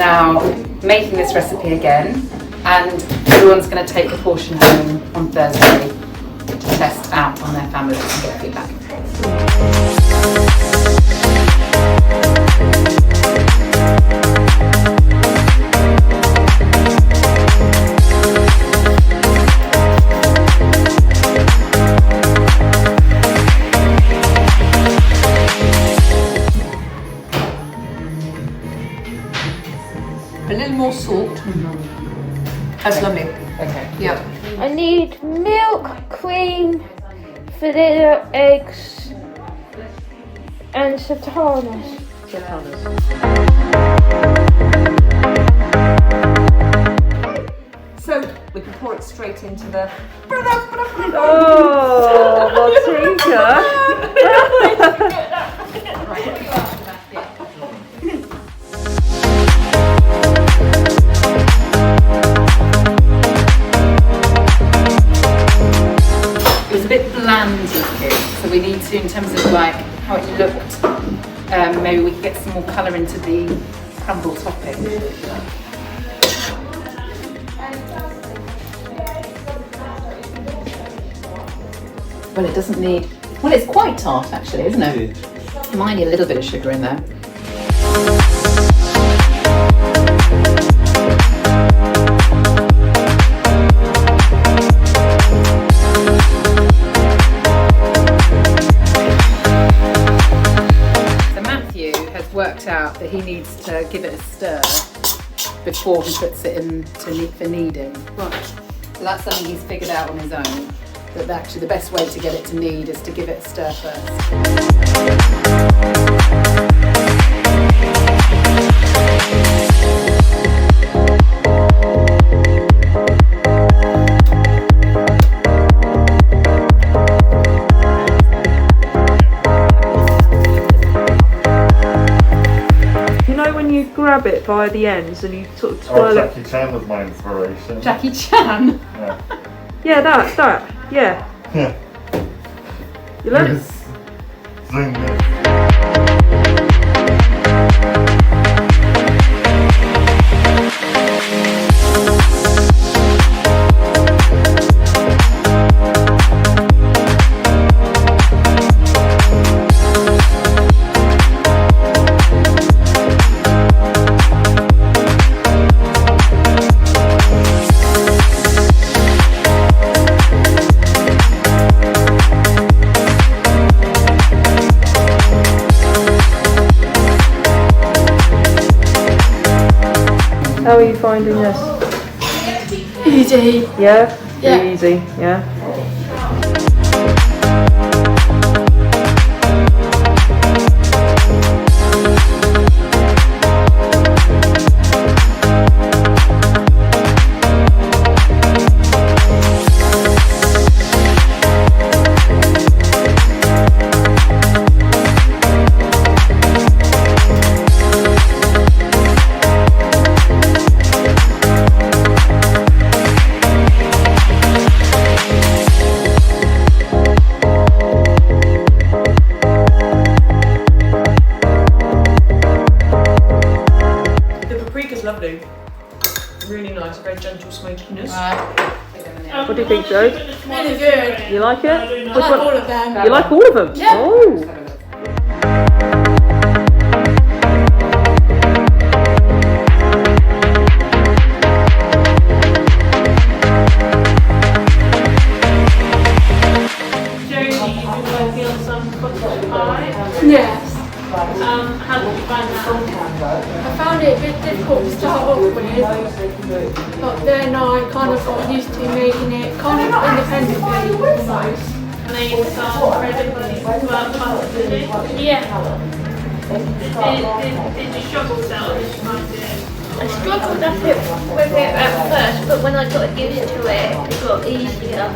now making this recipe again, and everyone's going to take a portion home on Thursday to test out on their families and get feedback. A little more salt. That's lovely. Okay. Yeah. I need milk, cream, vanilla, eggs, and sultanas. So we can pour it straight into the. Oh, Martika! It was a bit bland looking, so we need to, in terms of like how it looked, maybe we could get some more colour into the crumble topping. Well, it doesn't need, well, it's quite tart actually, isn't it? It might need a little bit of sugar in there. Worked out that he needs to give it a stir before he puts it in for kneading. Right. So that's something he's figured out on his own, that actually the best way to get it to knead is to give it a stir first. Grab it by the ends and you sort of twirl it. Jackie Chan was my inspiration. Jackie Chan? Yeah. Yeah, that, yeah. Yeah. You learn? Zing this. How are you finding this? Easy. Yeah? Yeah. Pretty easy, yeah? Lovely. Really nice, very gentle smokiness. What do you think, Joe? Really good. You like it? I like all of them. You like all of them? Yeah. Oh. Yes. How did you find that? I found it a bit difficult to start off with, but then I kind of got used to making it kind of independently almost. And then you start ready to pasta, did it? Yeah. Did you struggle with that or did you find it? I struggled a bit with it at first, but when I got used to it, it got easier.